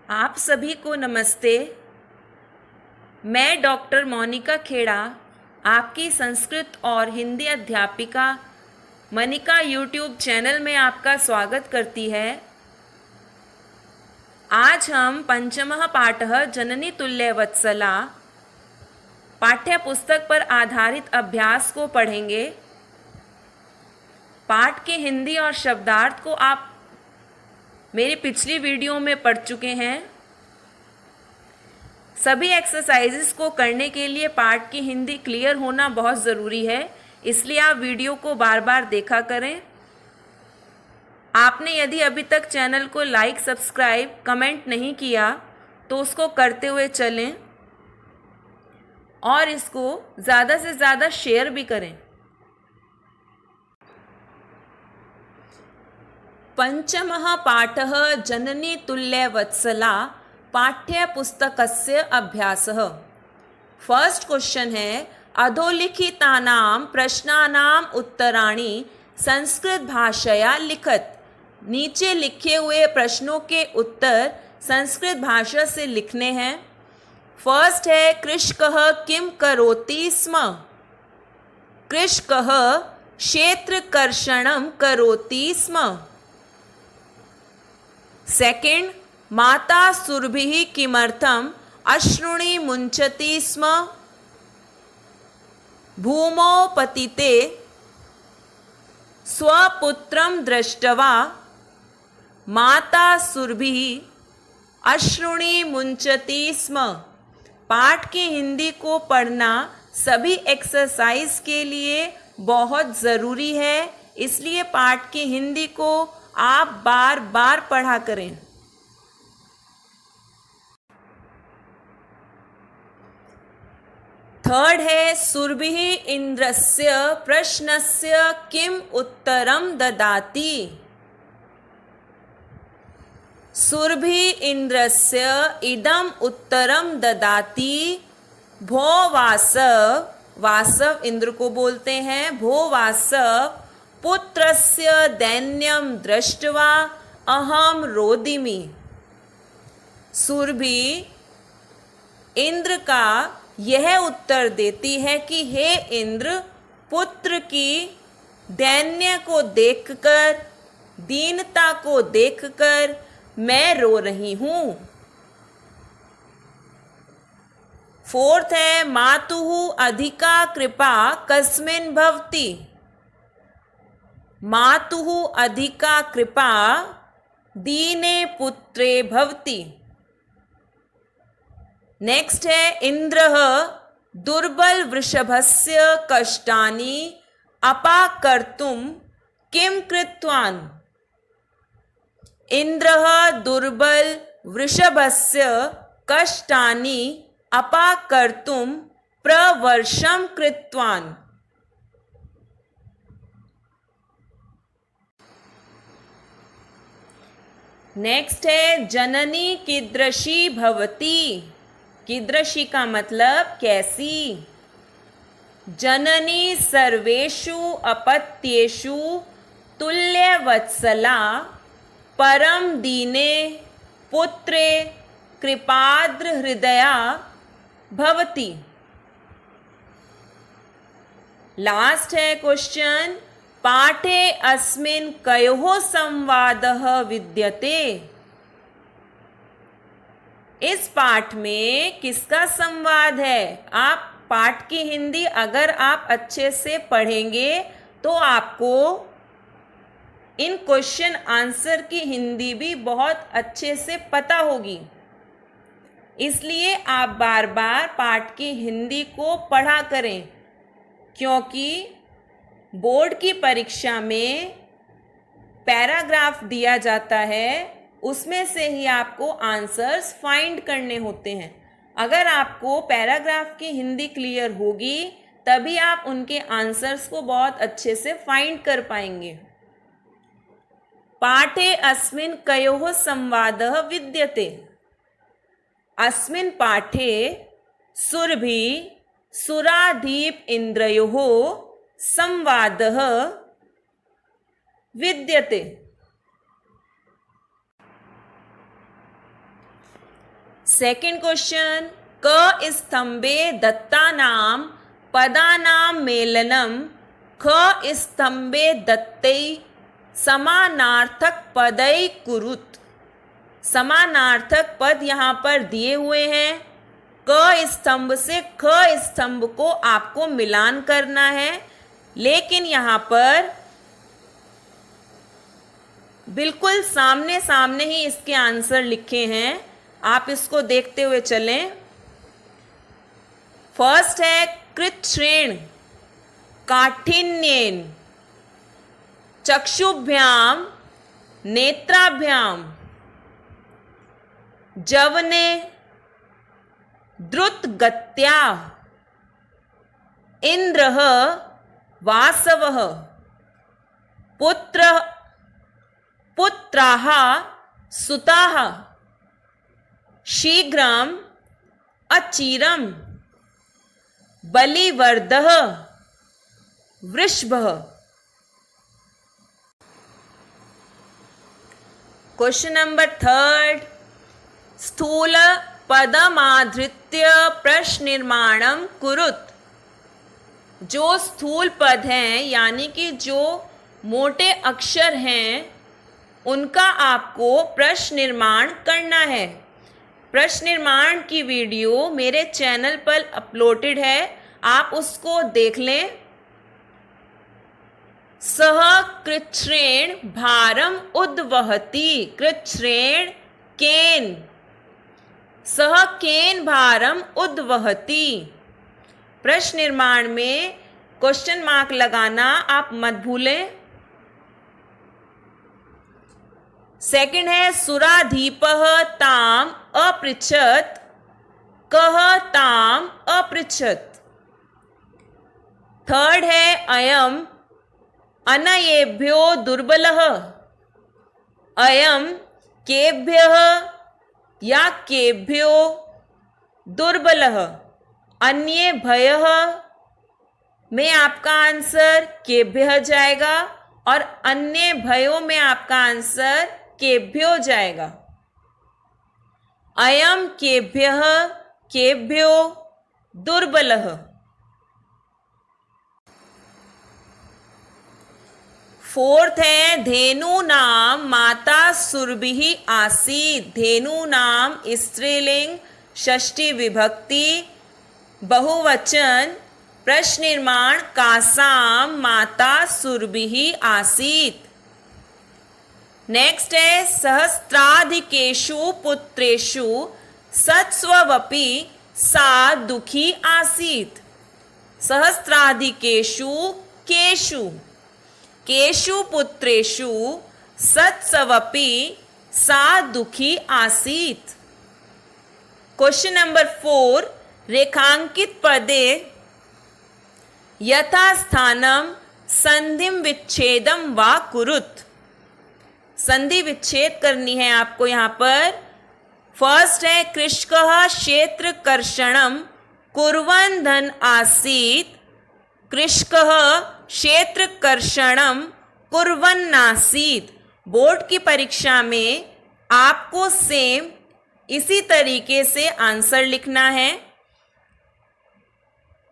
आप सभी को नमस्ते। मैं डॉक्टर मोनिका खेड़ा, आपकी संस्कृत और हिंदी अध्यापिका मनिका यूट्यूब चैनल में आपका स्वागत करती है। आज हम पंचमः पाठः जननी तुल्य वत्सला पाठ्य पुस्तक पर आधारित अभ्यास को पढ़ेंगे। पाठ के हिंदी और शब्दार्थ को आप मेरी पिछली वीडियो में पढ़ चुके हैं। सभी एक्सरसाइजेस को करने के लिए पाठ की हिंदी क्लियर होना बहुत ज़रूरी है, इसलिए आप वीडियो को बार बार देखा करें। आपने यदि अभी तक चैनल को लाइक, सब्सक्राइब, कमेंट नहीं किया तो उसको करते हुए चलें और इसको ज़्यादा से ज़्यादा शेयर भी करें। पंचमः पाठः जननी तुल्य वत्सला पाठ्य पुस्तकस्य अभ्यासः। फर्स्ट क्वेश्चन है, अधोलिखितानां प्रश्नानां उत्तराणि संस्कृत भाषया लिखत। नीचे लिखे हुए प्रश्नों के उत्तर संस्कृत भाषा से लिखने हैं। फर्स्ट है, कृषकः किम करोति स्म। कृषकः क्षेत्रकर्षणं करोति स्म। सेकेंड, माता सुरभिः किमर्थम् अश्रूणि मुञ्चति स्म। भूमौ पतिते स्वपुत्रं दृष्ट्वा माता सुरभिः अश्रूणि मुञ्चति स्म। पाठ की हिंदी को पढ़ना सभी एक्सरसाइज के लिए बहुत ज़रूरी है, इसलिए पाठ की हिंदी को आप बार बार पढ़ा करें। थर्ड है, सुरभिः इंद्रस्य प्रश्नस्य किम उत्तरम ददाति। सुरभिः इंद्रस्य इदम उत्तरम ददाति। भो वासव, वासव इंद्र को बोलते हैं, भो वासव पुत्रस्य दैन्यम दृष्ट्वा अहम रोदिमि। सुरभि इंद्र का यह उत्तर देती है कि हे इंद्र, पुत्र की दैन्य को देखकर, दीनता को देखकर मैं रो रही हूँ। फोर्थ है, मातुः अधिका कृपा कस्मिन् भवति। मातुः अधिका कृपा दीने पुत्रे भवति। नेक्स्ट है, इंद्रः दुर्बल वृषभस्य कष्टानि अपाकर्तुं किं कृतवान्। इंद्रः दुर्बल वृषभस्य कष्टानि अपाकर्तुं प्रवर्षं कृतवान्। नेक्स्ट है, जननी कीदृशी भवति। कीदृशी का मतलब कैसी। जननी सर्वेषु अपत्येषु तुल्यवत्सला परम दीने पुत्रे कृपाद्र हृदया भवति। लास्ट है क्वेश्चन, पाठे अस्मिन् कयोः संवादः विद्यते। इस पाठ में किसका संवाद है। आप पाठ की हिंदी अगर आप अच्छे से पढ़ेंगे तो आपको इन क्वेश्चन आंसर की हिंदी भी बहुत अच्छे से पता होगी, इसलिए आप बार बार पाठ की हिंदी को पढ़ा करें, क्योंकि बोर्ड की परीक्षा में पैराग्राफ दिया जाता है, उसमें से ही आपको आंसर्स फाइंड करने होते हैं। अगर आपको पैराग्राफ की हिंदी क्लियर होगी तभी आप उनके आंसर्स को बहुत अच्छे से फाइंड कर पाएंगे। पाठे अस्मिन् कयोः संवादः विद्यते। अस्मिन् पाठे सुरभि सुराधीप इंद्रयोः संवादः विद्यते। सेकंड क्वेश्चन, क स्तंभे दत्तानां पदानां मेलनम ख स्तंभे दत्तै समानार्थक पदै कुरुत। समानार्थक पद यहाँ पर दिए हुए हैं। क स्तंभ से ख स्तंभ को आपको मिलान करना है, लेकिन यहाँ पर बिल्कुल सामने सामने ही इसके आंसर लिखे हैं, आप इसको देखते हुए चलें। फर्स्ट है कृच्छ्रेण काठिन्येन चक्षुभ्याम नेत्राभ्याम जवने द्रुत गत्या इंद्रः वासवः पुत्राः सुताः शीघ्रम अचिरम बलिवर्दः वृषभः। क्वेश्चन नंबर थर्ड, स्थूल पदमाधृत्य प्रश्न निर्माणम कुरुत। जो स्थूल पद हैं यानी कि जो मोटे अक्षर हैं उनका आपको प्रश्न निर्माण करना है। प्रश्न निर्माण की वीडियो मेरे चैनल पर अपलोडेड है, आप उसको देख लें। सह कृच्छ्रेण भारम उद्वहति। कृच्छ्रेण केन, सह केन भारम उद्वहति। प्रश्न निर्माण में क्वेश्चन मार्क लगाना आप मत भूलें। सेकंड है सुराधीपः ताम अपृच्छत कह ताम अपृच्छत। थर्ड है अयम अनयेभ्यो दुर्बलः। अयम केभ्यः या केभ्यो दुर्बलः। अन्ये भयः में आपका आंसर केभ्यः जाएगा और अन्य भयों में आपका आंसर केभ्यो जाएगा। अयम केभ्यः केभ्यो दुर्बलः। फोर्थ है धेनु नाम माता सुरभिः आसीत्। धेनु नाम स्त्रीलिंग षष्ठी विभक्ति बहुवचन प्रश्न निर्माण कासाम माता सुरभिः आसीत्। नेक्स्ट है सहस्त्राधिकेषु पुत्रेषु सत्स्वपि सा दुखी आसीत्। सहस्त्राधिकेषु केषु, केषु पुत्रेषु सत्स्वपि सा दुखी आसीत्। क्वेश्चन नंबर 4, रेखांकित पदे यथास्थानम संधिम विच्छेदम वा कुरुत। संधि विच्छेद करनी है आपको यहाँ पर। फर्स्ट है कृषकः क्षेत्र कर्षणम कुर्वन् धन आसीत्। कृषकः क्षेत्र कर्षणम कुर्वन्नासीत्। बोर्ड की परीक्षा में आपको सेम इसी तरीके से आंसर लिखना है।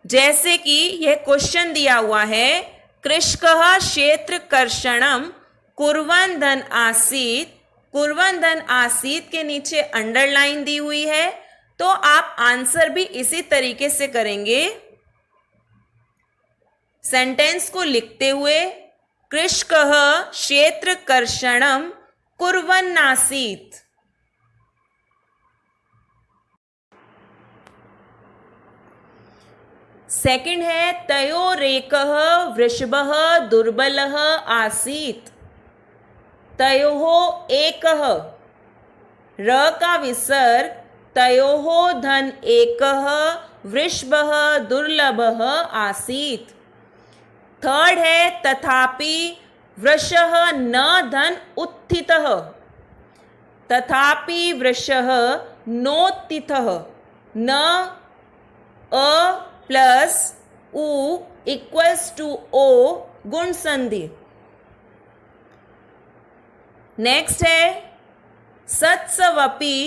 जैसे कि यह क्वेश्चन दिया हुआ है, कृषकः क्षेत्र कर्षणम कुर्वन् धन आसीत्। कुर्वन् धन आसीत् के नीचे अंडरलाइन दी हुई है, तो आप आंसर भी इसी तरीके से करेंगे। सेंटेंस को लिखते हुए कृषकः क्षेत्र कर्षणम कुर्वन्नासीत्। सेकंड है तयोरेकः वृषभः दुर्बलः आसीत्। तयोः एकः, र का विसर्ग, तयोः धन एकः वृषभः दुर्लभः आसीत्। थर्ड है तथापि वृषः न धन उत्थितः। तथापि वृषः नोत्थितः। न अ प्लस उ इक्वल्स टू ओ गुण संधि। नेक्स्ट है सत्स्वपि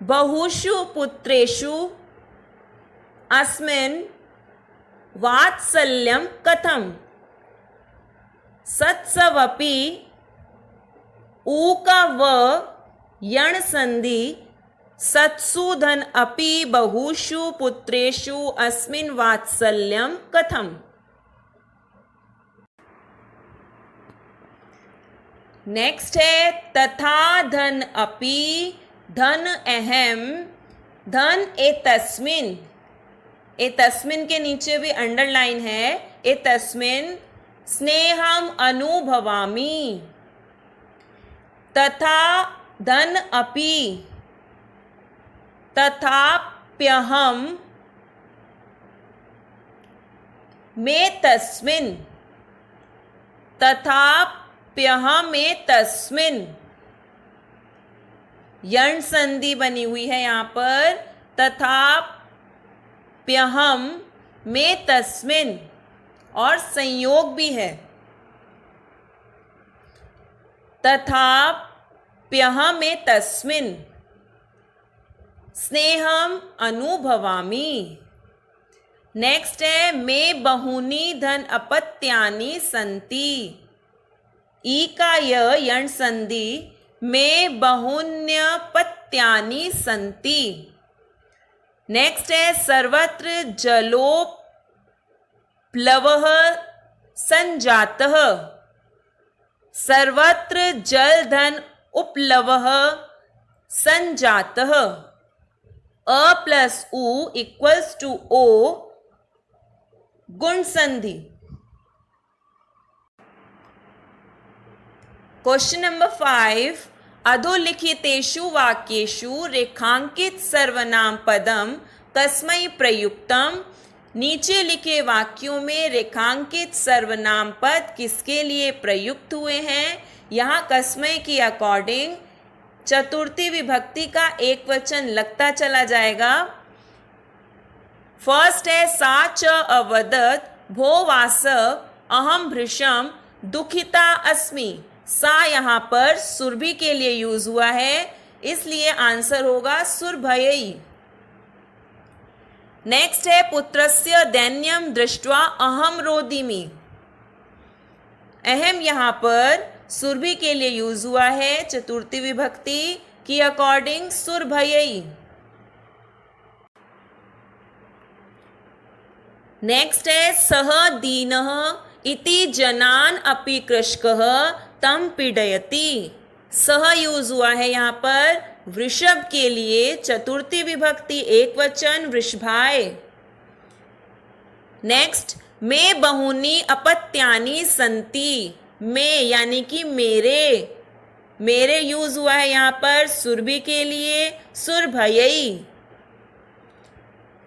बहुषु पुत्रेषु अस्मिन् वात्सल्यं कथम। सत्सवपि ऊका व यण संधि सत्सु धन अपि बहुषु पुत्रेषु अस्मिन् वात्सल्यं कथम। नेक्स्ट है तथा धन अपि धन अहम धन एतस्मिन्। एतस्मिन् के नीचे भी अंडरलाइन है। एतस्मिन् स्नेहम अनुभवामि। तथा धन अपि तथाप्यहम मेतस्मिन्। तथाप्यहमेतस्मिन् यण संधि बनी हुई है यहाँ पर। तथाप्यहम मेतस्मिन् और संयोग भी है। तथाप्यहमेतस्मिन् स्नेहम अनुभवामि। नेक्स्ट है मे बहुनी धन अपत्यानि सन्ति। ई का यण संधि मे बहुन्यपत्यानि सन्ति। नेक्स्ट है सर्वत्र जलोप्लवः संजातः। सर्वत्र जल धन उपलवः संजातः। अ प्लस उ इक्वल्स टू ओ गुण संधि। क्वेश्चन नंबर 5 अधोलिखितेषु वाक्येषु रेखांकित सर्वनाम पदम कस्मै प्रयुक्तम। नीचे लिखे वाक्यों में रेखांकित सर्वनाम पद किसके लिए प्रयुक्त हुए हैं। यहाँ कस्मै की अकॉर्डिंग चतुर्थी विभक्ति का एक वचन लगता चला जाएगा। फर्स्ट है सा च अवदत् भो वासव अहम भृशम दुखिता अस्मि। सा यहाँ पर सुरभि के लिए यूज हुआ है, इसलिए आंसर होगा सुरभयई। नेक्स्ट है पुत्रस्य दैन्यम दृष्ट्वा अहम रोदिमि। अहम यहाँ पर सुरभि के लिए यूज हुआ है, चतुर्थी विभक्ति की अकॉर्डिंग सुरभयई। नेक्स्ट है सह दीनः इति जनान अपि कृषकः तम पीडयति। सह यूज हुआ है यहाँ पर वृषभ के लिए, चतुर्थी विभक्ति एक वचन वृषभाय। नेक्स्ट मे बहुनी अपत्यानि संति। मे यानी कि मेरे यूज हुआ है यहाँ पर सुरभि के लिए सुरभयई।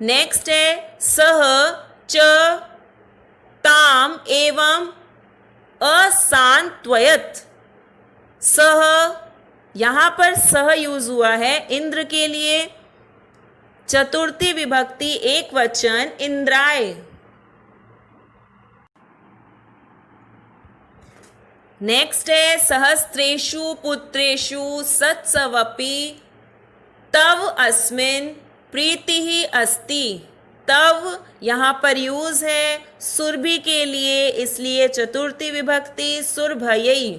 नेक्स्ट है सह च ताम एवं असांत्वयत। सह यहाँ पर सह यूज हुआ है इंद्र के लिए, चतुर्थी विभक्ति एक वचन इंद्राय। नेक्स्ट है सहस्त्रेषु पुत्रेषु सत्सवपि तव अस्मिन् प्रीतिः अस्ति। तव यहाँ पर यूज है सुरभि के लिए, इसलिए चतुर्थी विभक्ति सुरभयई।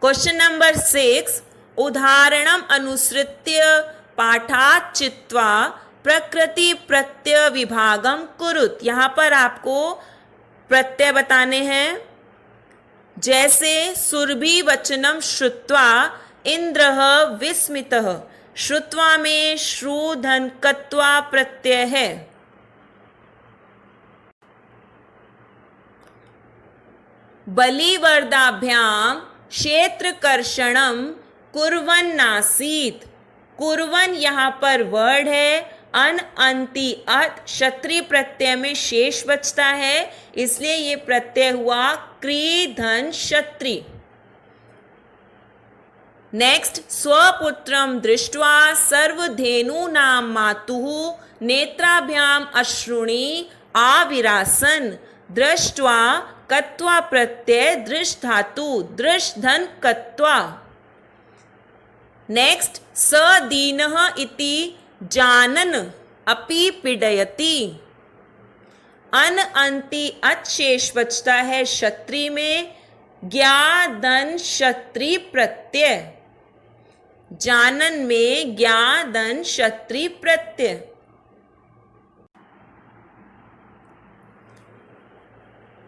क्वेश्चन नंबर 6 उदाहरणम अनुसृत्य पाठात् चित्वा प्रकृति प्रत्यय विभागम कुरुत। यहाँ पर आपको प्रत्यय बताने हैं, जैसे सुरभि वचनम श्रुत्वा इंद्रः विस्मितः। श्रुत्वा में श्रु धन कत्वा प्रत्यय है। बलिवर्दाभ्याम क्षेत्रकर्षणम कुर्वन्नासीत्। कुर्वन यहाँ पर वर्ड है, अन अंति अत क्षत्रिय प्रत्यय में शेष बचता है, इसलिए ये प्रत्यय हुआ क्री धन क्षत्रि। नेक्स्ट स्वपुत्रम दृष्ट्वा सर्वधेनूनां मातुः नेत्राभ्याम अश्रुणि आविरासन। दृष्ट्वा कत्वा प्रत्यय दृष्ट धातु दृष्ट धन कत्वा। नेक्स्ट, स दीनः इति जानन् अपि पीडयति। अन अंति अच शेष बचता है क्षत्रि में, ज्ञा दन क्षत्रि प्रत्यय। जानन में ज्ञा दन क्षत्रि प्रत्यय।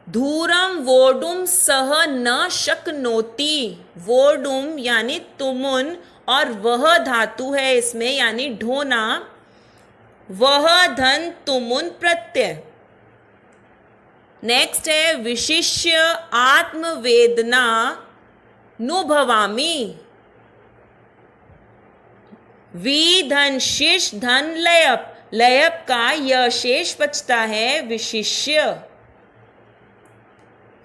धूरम वोडुम सह न शक्नोति। वोडुम यानी तुमुन और वह धातु है इसमें यानी ढोना, वह धन तुमुन प्रत्यय। नेक्स्ट है विशिष्य आत्मवेदना नुभवामि। वी धन शिष धन लयप, लयप का यह शेष बचता है विशिष्य।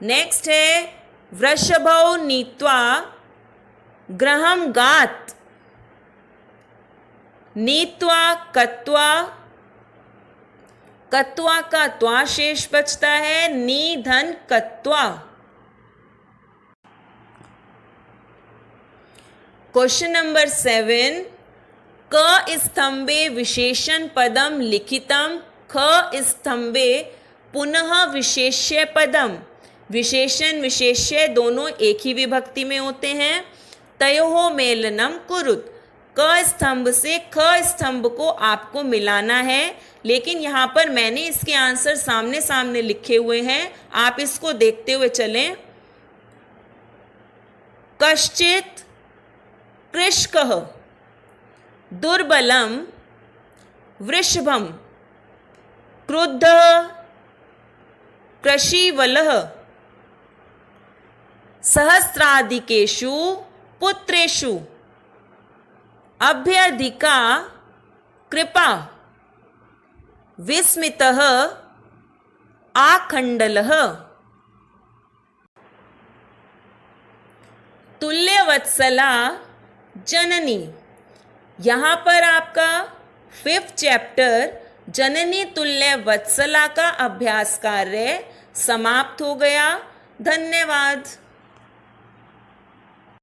नेक्स्ट है वृषभौ नीत्वा ग्रहम गात। नीत्वा कत्वा, कत्वा का त्वा शेष बचता है, नी धन कत्वा। क्वेश्चन नंबर 7, क स्तंभे विशेषण पदम लिखितम, ख स्तंभे पुनः विशेष्य पदम। विशेषण विशेष्य दोनों एक ही विभक्ति में होते हैं। तयोः मेलनम कुरुत। क स्तंभ से ख स्तंभ को आपको मिलाना है, लेकिन यहाँ पर मैंने इसके आंसर सामने सामने लिखे हुए हैं, आप इसको देखते हुए चलें। कश्चित कृषकः दुर्बलम वृषभम क्रुद्धः कृषिवलः सहस्राधिकेषु पुत्रेषु अभ्यधिका कृपा विस्मितः आखंडलः। तुल्यवत्सला जननी। यहाँ पर आपका 5th चैप्टर जननी तुल्य वत्सला का अभ्यास कार्य समाप्त हो गया। धन्यवाद।